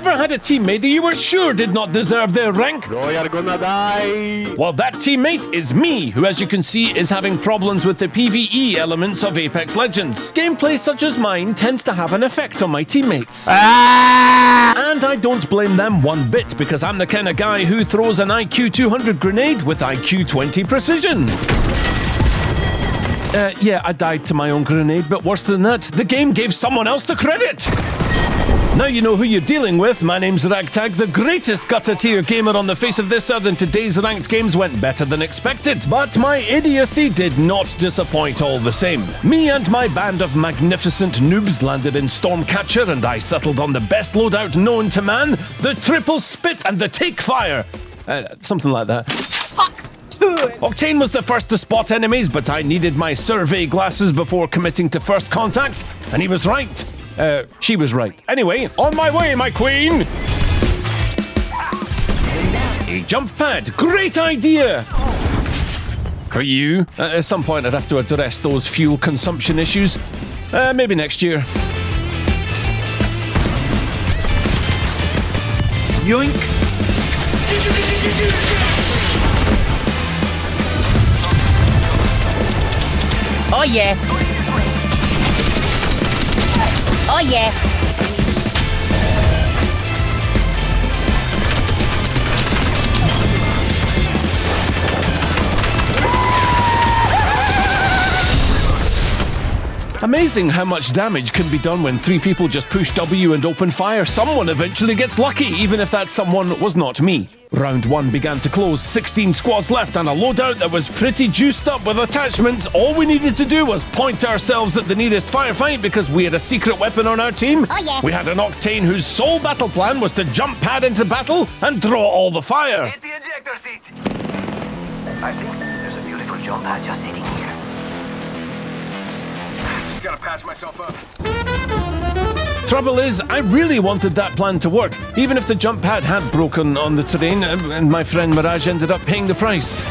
Ever had a teammate that you were sure did not deserve their rank? Bro, you're gonna die. Well, that teammate is me, who, as you can see, is having problems with the PvE elements of Apex Legends. Gameplay such as mine tends to have an effect on my teammates. And I don't blame them one bit, because I'm the kind of guy who throws an IQ 200 grenade with IQ 20 precision. Yeah, I died to my own grenade, but worse than that, the game gave someone else the credit! Now you know who you're dealing with. My name's Ragtag, the greatest gutter tier gamer on the face of this earth, and today's ranked games went better than expected. But my idiocy did not disappoint all the same. Me and my band of magnificent noobs landed in Stormcatcher, and I settled on the best loadout known to man, the triple spit and the take fire. Something like that. Octane was the first to spot enemies, but I needed my survey glasses before committing to first contact, and he was right. She was right. Anyway, on my way, my queen! A jump pad, great idea! For you, at some point I'd have to address those fuel consumption issues. Maybe next year. Yoink! Oh yeah. Oh yeah. Amazing how much damage can be done when 3 people just push W and open fire. Someone eventually gets lucky, even if that someone was not me. Round 1 began to close, 16 squads left and a loadout that was pretty juiced up with attachments. All we needed to do was point ourselves at the nearest firefight because we had a secret weapon on our team. Oh yeah. We had an Octane whose sole battle plan was to jump pad into battle and draw all the fire. Hit the ejector seat. I think there's a beautiful jump pad just sitting here. Just gotta patch myself up. Trouble is, I really wanted that plan to work, even if the jump pad had broken on the terrain, and my friend Mirage ended up paying the price.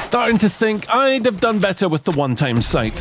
Starting to think I'd have done better with the one-time sight.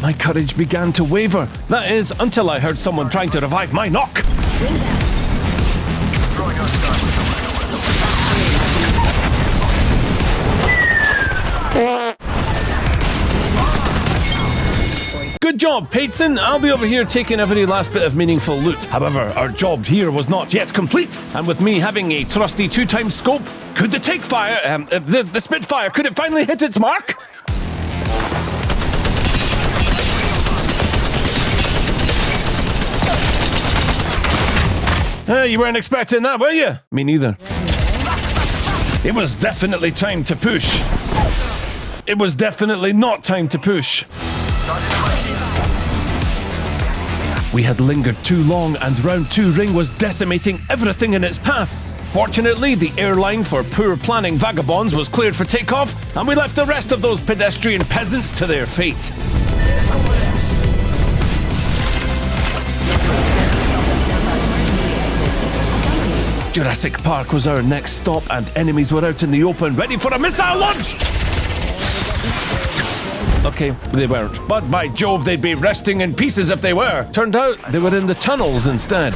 My courage began to waver. That is, until I heard someone trying to revive my knock. Good job, Payton. I'll be over here taking every last bit of meaningful loot. However, our job here was not yet complete, and with me having a trusty 2x scope, could the take fire, the Spitfire, could it finally hit its mark? You weren't expecting that, were you? Me neither. It was definitely time to push. It was definitely not time to push. We had lingered too long and round 2 ring was decimating everything in its path. Fortunately, the airline for poor planning vagabonds was cleared for takeoff, and we left the rest of those pedestrian peasants to their fate. Jurassic Park was our next stop, and enemies were out in the open, ready for a missile launch! Okay, they weren't, but by Jove, they'd be resting in pieces if they were. Turned out, they were in the tunnels instead.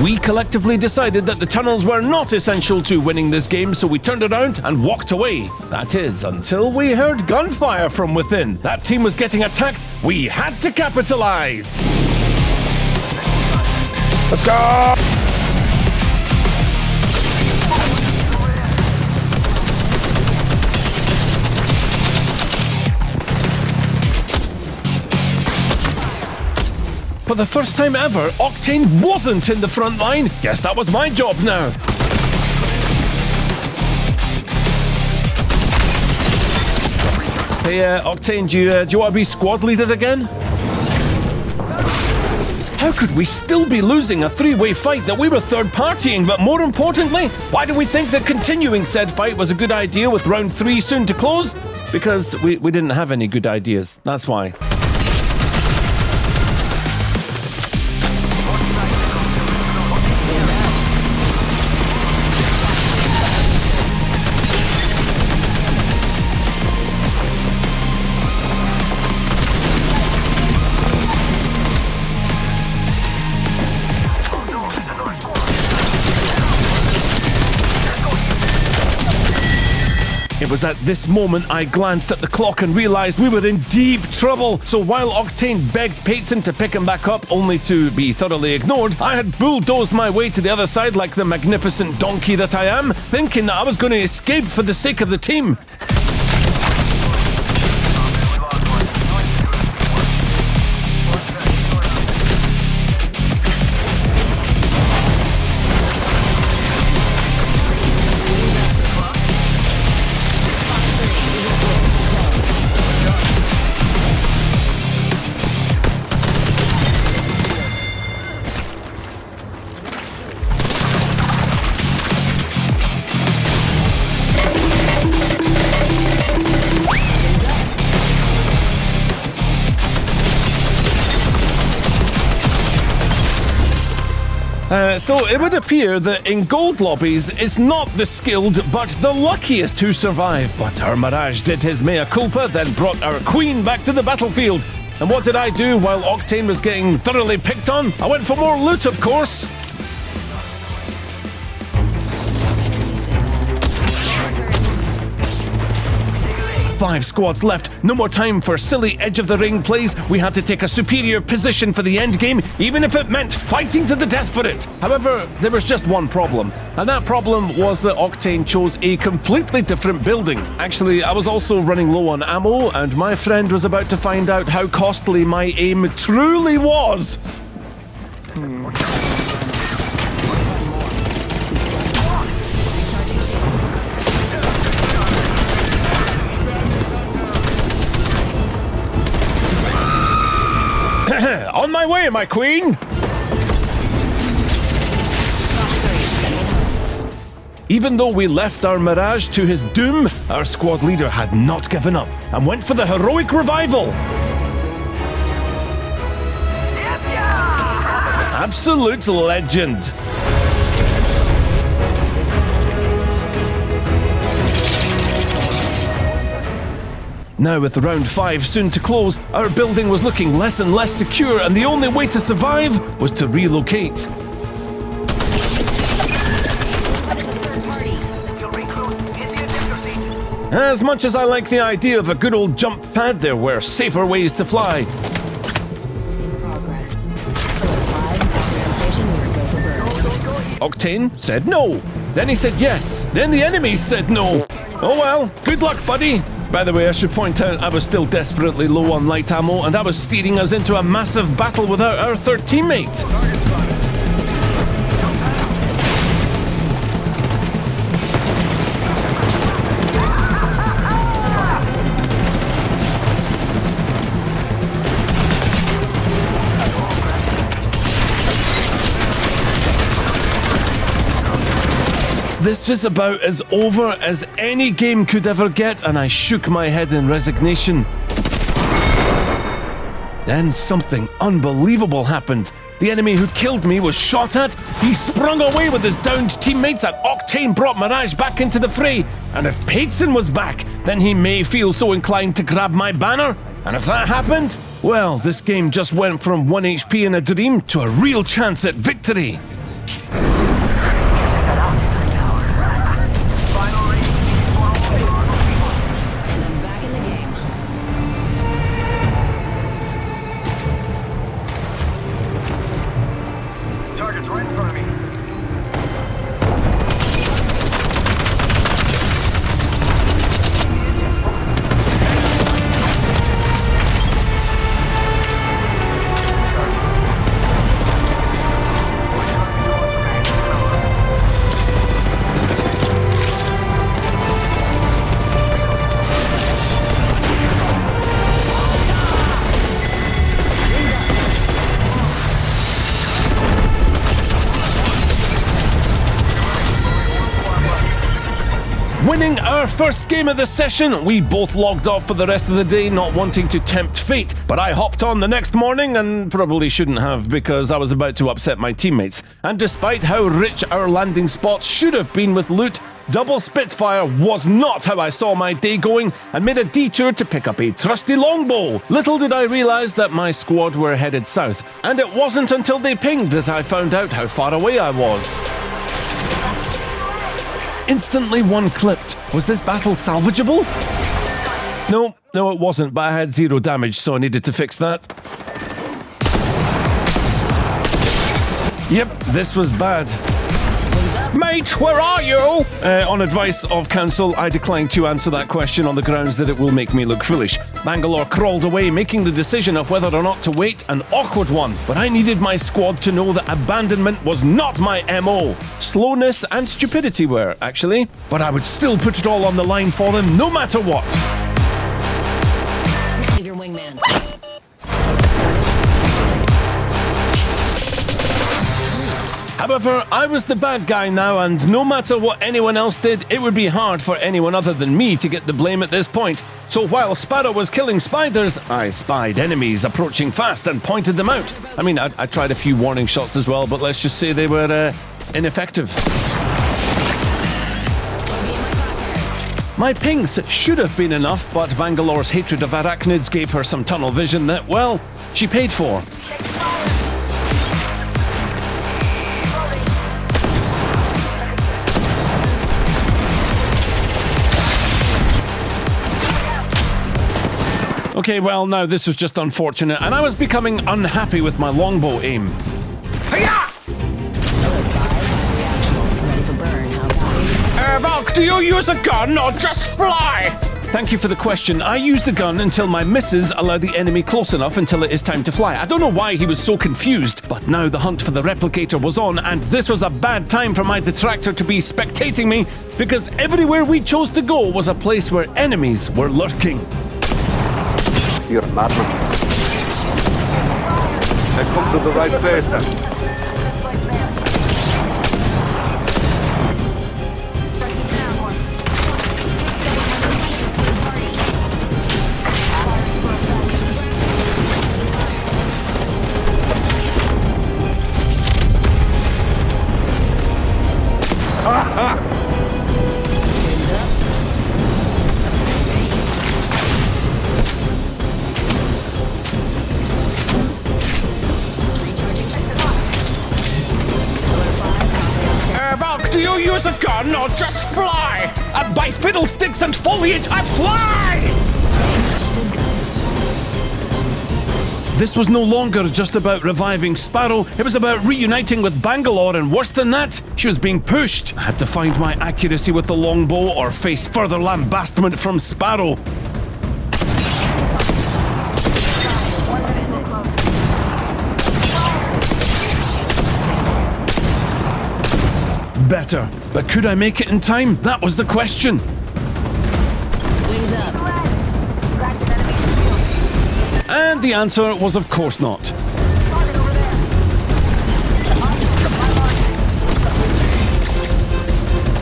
We collectively decided that the tunnels were not essential to winning this game, so we turned around and walked away. That is, until we heard gunfire from within. That team was getting attacked. We had to capitalize. Let's go! For the first time ever, Octane wasn't in the front line. Guess that was my job now. Hey, Octane, do you want to be squad leader again? How could we still be losing a three-way fight that we were third-partying? But more importantly, why do we think that continuing said fight was a good idea with round 3 soon to close? Because we didn't have any good ideas. That's why. It was at this moment I glanced at the clock and realised we were in deep trouble. So while Octane begged Payton to pick him back up, only to be thoroughly ignored, I had bulldozed my way to the other side like the magnificent donkey that I am, thinking that I was going to escape for the sake of the team. So it would appear that in gold lobbies, it's not the skilled but the luckiest who survive. But our Mirage did his mea culpa, then brought our queen back to the battlefield. And what did I do while Octane was getting thoroughly picked on? I went for more loot, of course. Five squads left. No more time for silly edge-of-the-ring plays. We had to take a superior position for the end game, even if it meant fighting to the death for it. However, there was just one problem. And that problem was that Octane chose a completely different building. Actually, I was also running low on ammo, and my friend was about to find out how costly my aim truly was. On my way, my queen! Even though we left our Mirage to his doom, our squad leader had not given up and went for the heroic revival. Absolute legend. Now with round 5 soon to close, our building was looking less and less secure, and the only way to survive was to relocate. As much as I like the idea of a good old jump pad, there were safer ways to fly. Octane said no. Then he said yes. Then the enemies said no. Oh well, good luck, buddy. By the way, I should point out I was still desperately low on light ammo, and I was steering us into a massive battle without our third teammate. This is about as over as any game could ever get, and I shook my head in resignation. Then something unbelievable happened. The enemy who killed me was shot at, he sprung away with his downed teammates, and Octane brought Mirage back into the fray. And if Payton was back, then he may feel so inclined to grab my banner. And if that happened, well, this game just went from 1 HP in a dream to a real chance at victory. Target's right in front of me. Winning our first game of the session, we both logged off for the rest of the day, not wanting to tempt fate. But I hopped on the next morning, and probably shouldn't have, because I was about to upset my teammates. And despite how rich our landing spots should have been with loot, double Spitfire was not how I saw my day going, and made a detour to pick up a trusty longbow. Little did I realise that my squad were headed south, and it wasn't until they pinged that I found out how far away I was. Instantly one clipped. Was this battle salvageable? No, it wasn't, but I had 0 damage, so I needed to fix that. Yep, this was bad. Mate, where are you? On advice of counsel, I declined to answer that question on the grounds that it will make me look foolish. Bangalore crawled away, making the decision of whether or not to wait an awkward one. But I needed my squad to know that abandonment was not my MO. Slowness and stupidity were, actually. But I would still put it all on the line for them, no matter what. Save your wingman. However, I was the bad guy now, and no matter what anyone else did, it would be hard for anyone other than me to get the blame at this point. So while Sparrow was killing spiders, I spied enemies approaching fast and pointed them out. I mean, I tried a few warning shots as well, but let's just say they were ineffective. My pings should have been enough, but Bangalore's hatred of arachnids gave her some tunnel vision that, well, she paid for. Okay, well, now this was just unfortunate, and I was becoming unhappy with my longbow aim. Hiya! Valk, do you use a gun or just fly? Thank you for the question. I use the gun until my misses allow the enemy close enough until it is time to fly. I don't know why he was so confused, but now the hunt for the replicator was on, and this was a bad time for my detractor to be spectating me, because everywhere we chose to go was a place where enemies were lurking. You're a madman. I come to the right place then. Do you use a gun or just fly? By fiddlesticks and foliage, I fly! This was no longer just about reviving Sparrow, it was about reuniting with Bangalore, and worse than that, she was being pushed. I had to find my accuracy with the longbow or face further lambastment from Sparrow. Better, but could I make it in time? That was the question. Wings up. And the answer was of course not.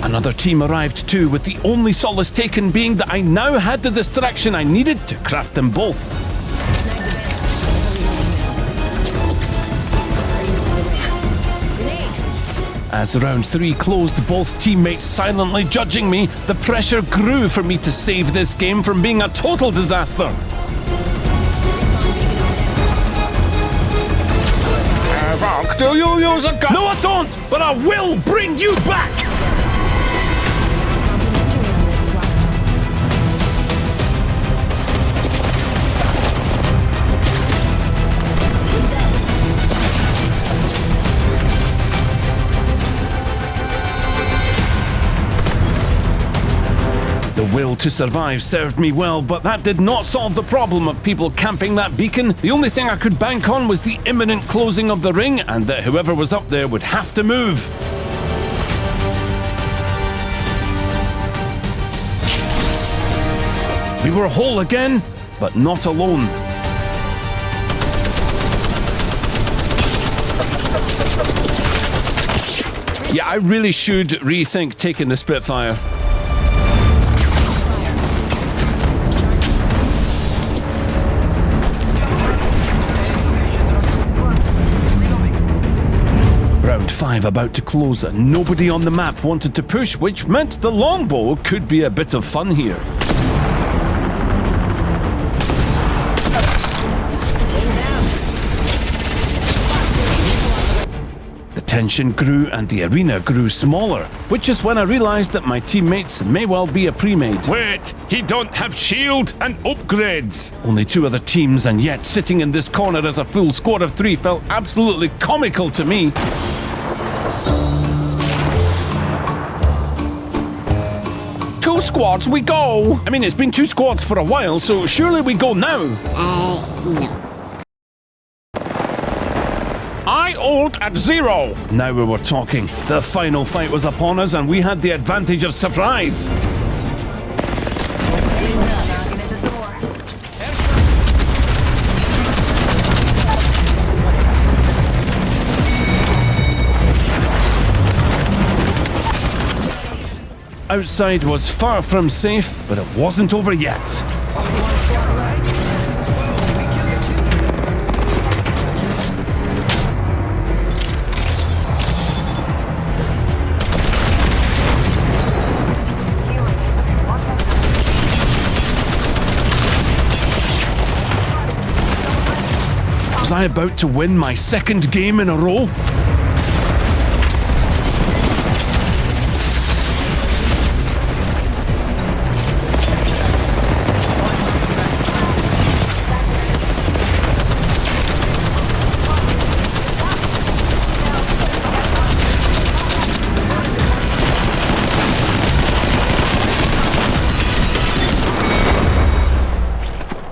Another team arrived too, with the only solace taken being that I now had the distraction I needed to craft them both. As round 3 closed, both teammates silently judging me, the pressure grew for me to save this game from being a total disaster. Valk, do you use a gun? No, I don't, but I will bring you back! The will to survive served me well, but that did not solve the problem of people camping that beacon. The only thing I could bank on was the imminent closing of the ring, and that whoever was up there would have to move. We were whole again, but not alone. Yeah, I really should rethink taking the Spitfire. 5 about to close. Nobody on the map wanted to push, which meant the longbow could be a bit of fun here. Wings out. The tension grew and the arena grew smaller, which is when I realised that my teammates may well be a pre-made. Wait, he don't have shield and upgrades! Only 2 other teams, and yet sitting in this corner as a full squad of 3 felt absolutely comical to me. 2 squads, we go! I mean, it's been 2 squads for a while, so surely we go now. No. I ult at 0. Now we were talking. The final fight was upon us and we had the advantage of surprise. Wings up. Knocking at the door. Outside was far from safe, but it wasn't over yet. Was I about to win my 2nd game in a row?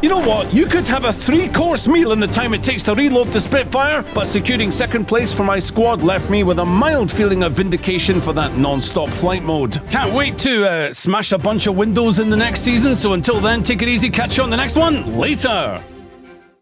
You know what? You could have a 3-course meal in the time it takes to reload the Spitfire, but securing 2nd place for my squad left me with a mild feeling of vindication for that non-stop flight mode. Can't wait to smash a bunch of windows in the next season, so until then, take it easy, catch you on the next one, later!